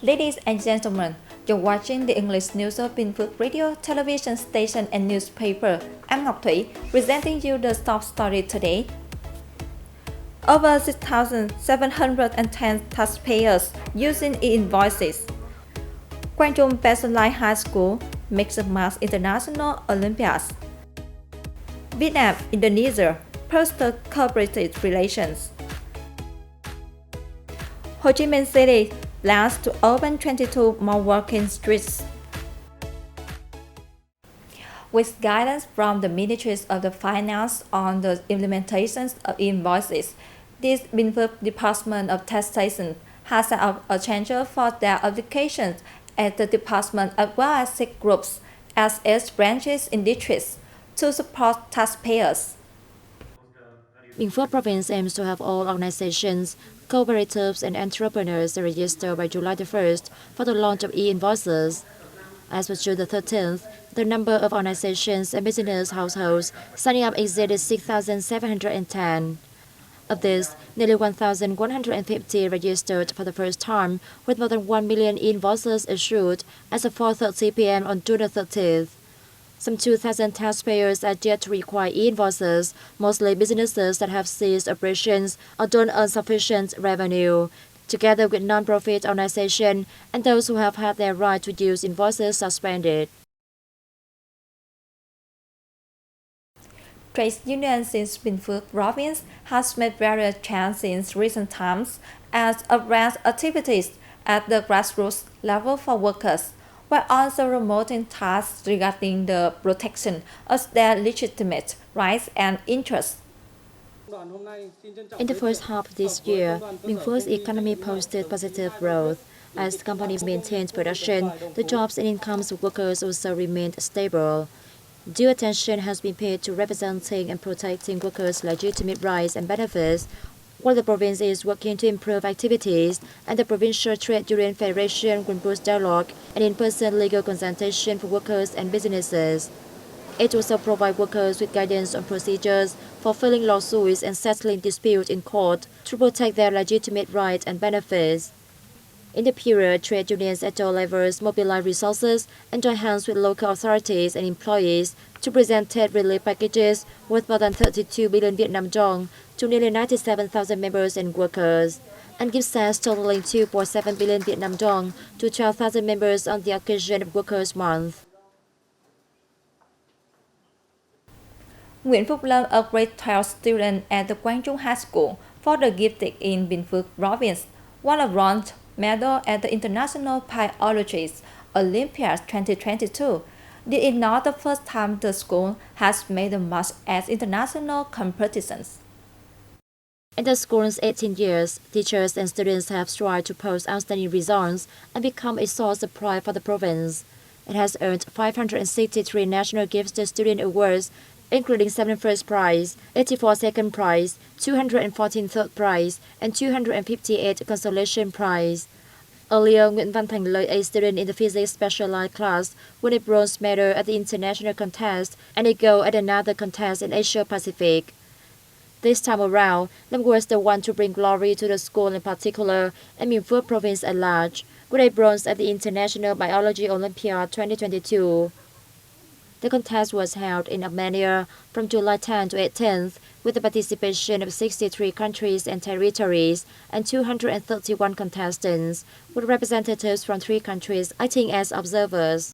Ladies and gentlemen, you're watching the English news of Bình Phước radio, television station and newspaper. I'm Ngọc Thủy, presenting you the top story today. Over 6,710 taxpayers using e-invoices. Quang Trung Specialized High School makes a mass international Olympiads. Vietnam, Indonesia, foster cooperative relations. Ho Chi Minh City plans to open 22 more walking streets. With guidance from the Ministries of the Finance on the implementation of invoices, this Bình Phước Department of Taxation has set up a center for their applications at the department as well as 6 groups as its branches in districts to support taxpayers. Bình Phước Province aims to have all organizations, cooperatives and entrepreneurs registered by July the 1st for the launch of e-invoices. As of June the 13th, the number of organizations and business households signing up exceeded 6,710. Of this, nearly 1,150 registered for the first time, with more than 1 million e-invoices issued as of 4:30 p.m. on June the 30th. Some 2,000 taxpayers are yet to require e-invoices, mostly businesses that have ceased operations or don't earn sufficient revenue, together with non-profit organizations and those who have had their right to use invoices suspended. Trade unions in Bình Phước province has made various changes in recent times as arrange activities at the grassroots level for workers, while also promoting tasks regarding the protection of their legitimate rights and interests. In the first half of this year, Bình Phước economy posted positive growth. As the company maintains production, the jobs and incomes of workers also remained stable. Due attention has been paid to representing and protecting workers' legitimate rights and benefits, while the province is working to improve activities, and the Provincial Trade Union Federation will boost dialogue and in-person legal consultation for workers and businesses. It also provides workers with guidance on procedures for filing lawsuits and settling disputes in court to protect their legitimate rights and benefits. In the period, trade unions at all levels mobilize resources and join hands with local authorities and employees to present trade relief packages worth more than 32 billion Vietnam dong to nearly 97,000 members and workers, and give sales totaling 2.7 billion Vietnam dong to 12,000 members on the occasion of Workers' Month. Nguyễn Phúc Lâm, a grade 12 student at the Quang Trung High School for the gifted in Bình Phước province, won a bronze medal at the International Biologists Olympiads 2022. This is not the first time the school has made a mark at international competitions. In the school's 18 years, teachers and students have strived to post outstanding results and become a source of pride for the province. It has earned 563 national gifted student awards, including 7 first prize, 84 second prize, 214 third prize, and 258 consolation prize. Earlier, Nguyễn Văn Thành Lợi, a student in the physics specialized class, won a bronze medal at the international contest and a gold at another contest in Asia Pacific. This time around, Lâm was the one to bring glory to the school in particular and Bình Phước province at large, with a bronze at the International Biology Olympiad 2022. The contest was held in Armenia from July 10 to 18th, with the participation of 63 countries and territories and 231 contestants, with representatives from 3 countries acting as observers.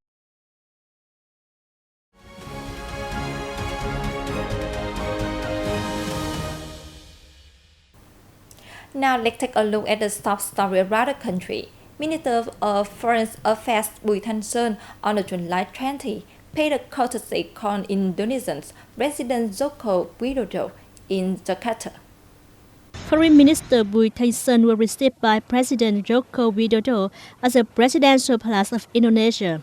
Now let's take a look at the top story around the country. Minister of Foreign Affairs Bùi Thanh Sơn on July 20 paid a courtesy call Indonesian President Joko Widodo in Jakarta. Foreign Minister Bùi Thanh Sơn was received by President Joko Widodo as the presidential palace of Indonesia.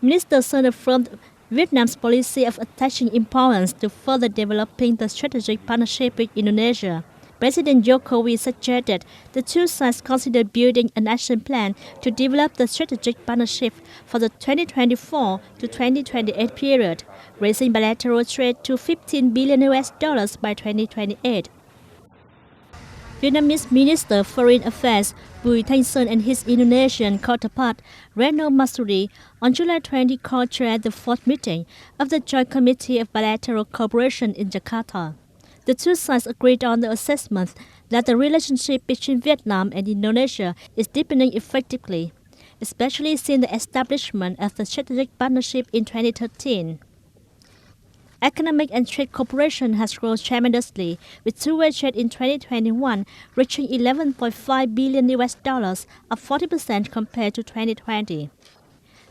Minister Sơn affirmed Vietnam's policy of attaching importance to further developing the strategic partnership with Indonesia. President Joko Widodo suggested the two sides consider building an action plan to develop the strategic partnership for the 2024 to 2028 period, raising bilateral trade to $15 billion by 2028. Vietnamese Minister of Foreign Affairs Bùi Thanh Sơn and his Indonesian counterpart Retno Marsudi on July 20 co-chaired the fourth meeting of the Joint Committee of Bilateral Cooperation in Jakarta. The two sides agreed on the assessment that the relationship between Vietnam and Indonesia is deepening effectively, especially since the establishment of the strategic partnership in 2013. Economic and trade cooperation has grown tremendously, with two-way trade in 2021 reaching $11.5 billion, up 40% compared to 2020.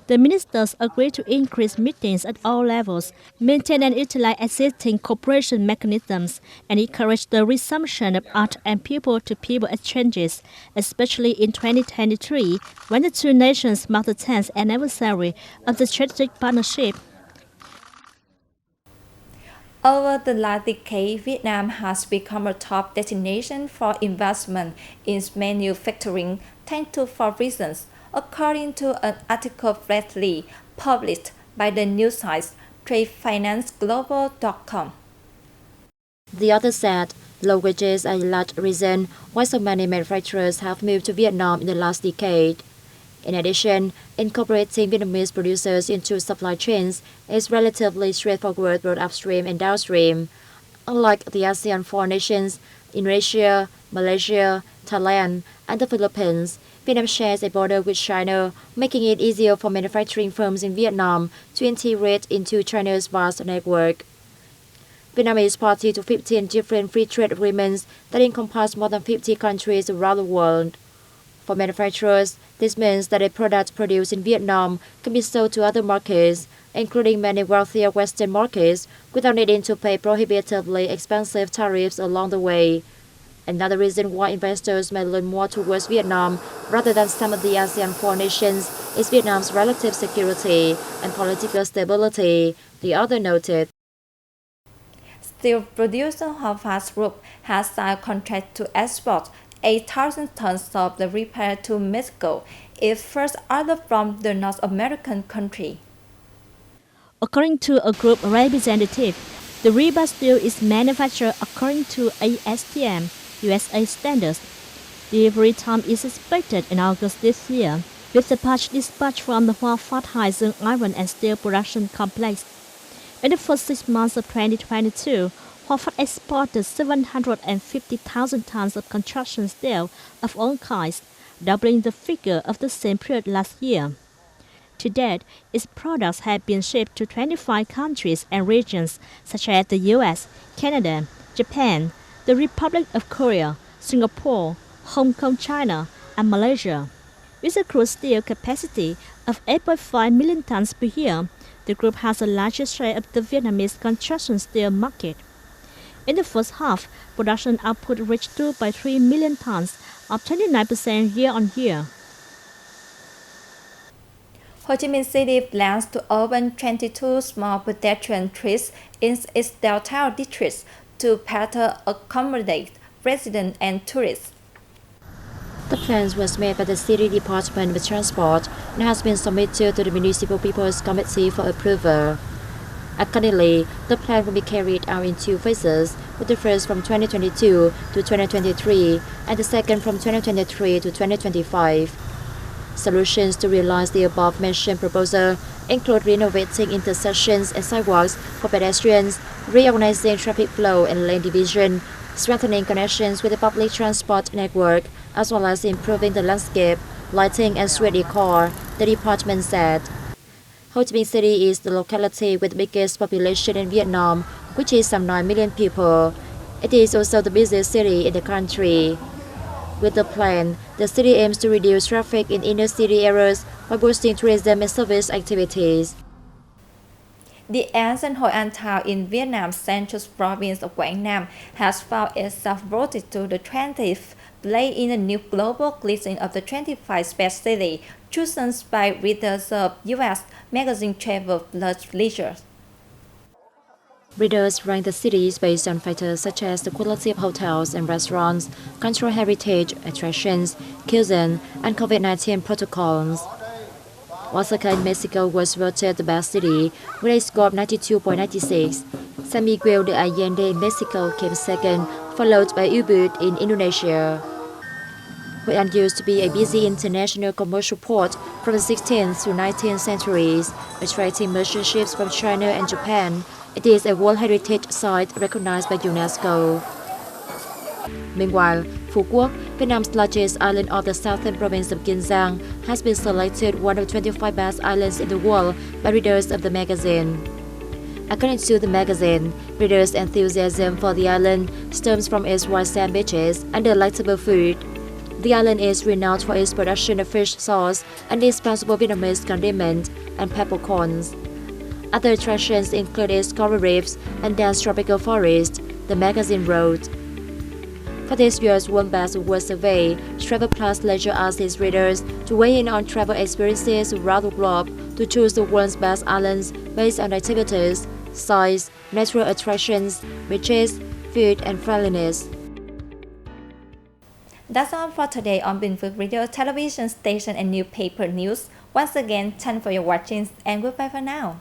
The ministers agreed to increase meetings at all levels, maintain and utilize existing cooperation mechanisms, and encourage the resumption of art and people-to-people exchanges, especially in 2023, when the two nations mark the 10th anniversary of the strategic partnership. Over the last decade, Vietnam has become a top destination for investment in manufacturing thanks to four reasons, according to an article recently published by the news site TradeFinanceGlobal.com. The author said low wages are a large reason why so many manufacturers have moved to Vietnam in the last decade. In addition, incorporating Vietnamese producers into supply chains is relatively straightforward both upstream and downstream. Unlike the ASEAN 4 nations, Indonesia, Malaysia, Thailand, and the Philippines, Vietnam shares a border with China, making it easier for manufacturing firms in Vietnam to integrate into China's vast network. Vietnam is party to 15 different free trade agreements that encompass more than 50 countries around the world. For manufacturers, this means that a product produced in Vietnam can be sold to other markets, including many wealthier Western markets, without needing to pay prohibitively expensive tariffs along the way. Another reason why investors may lean more towards Vietnam rather than some of the ASEAN 4 nations is Vietnam's relative security and political stability, the author noted. Steel producer Howard Group has signed a contract to export 8,000 tons of the repair to Mexico, its first order from the North American country. According to a group representative, the rebar steel is manufactured according to ASTM USA standards. Delivery time is expected in August this year, with the patch dispatched from the Hoa Phat Hai Dung Iron and Steel Production Complex. In the first 6 months of 2022, Hoa Phat exported 750,000 tons of construction steel of all kinds, doubling the figure of the same period last year. To date, its products have been shipped to 25 countries and regions such as the US, Canada, Japan, the Republic of Korea, Singapore, Hong Kong, China, and Malaysia. With a crude steel capacity of 8.5 million tons per year, the group has the largest share of the Vietnamese construction steel market. In the first half, production output reached 2.3 million tons, up 29% year-on-year. Ho Chi Minh City plans to open 22 small pedestrian streets in its downtown districts to better accommodate residents and tourists. The plan was made by the City Department of Transport and has been submitted to the Municipal People's Committee for approval. Accordingly, the plan will be carried out in 2 phases, with the first from 2022 to 2023 and the second from 2023 to 2025. Solutions to realize the above-mentioned proposal include renovating intersections and sidewalks for pedestrians, reorganizing traffic flow and lane division, strengthening connections with the public transport network, as well as improving the landscape, lighting and street decor, the department said. Ho Chi Minh City is the locality with the biggest population in Vietnam, which is some 9 million people. It is also the busiest city in the country. With the plan, the city aims to reduce traffic in inner city areas by boosting tourism and service activities. The ancient Hội An town in Vietnam's central province of Quang Nam has found itself voted to the 20th place in a new global listing of the 25 best cities chosen by readers of U.S. magazine Travel + Leisure. Readers rank the cities based on factors such as the quality of hotels and restaurants, cultural heritage, attractions, cuisine, and COVID-19 protocols. Oaxaca in Mexico was voted the best city with a score of 92.96. San Miguel de Allende in Mexico came second, followed by Ubud in Indonesia. Hoi An used to be a busy international commercial port from the 16th to 19th centuries, attracting merchant ships from China and Japan. It is a World Heritage Site recognized by UNESCO. Meanwhile, Phu Quoc, Vietnam's largest island of the southern province of Kiên Giang, has been selected one of 25 best islands in the world by readers of the magazine. According to the magazine, readers' enthusiasm for the island stems from its white sand beaches and delectable food. The island is renowned for its production of fish sauce and indispensable Vietnamese condiment and peppercorns. Other attractions include its coral reefs and dense tropical forest, the magazine wrote. For this year's World Best World Survey, Travel Plus Leisure asked its readers to weigh in on travel experiences around the globe to choose the world's best islands based on activities, size, natural attractions, beaches, food, and friendliness. That's all for today on Bình Phước Radio, television station and newspaper news. Once again, thanks for your watching and goodbye for now.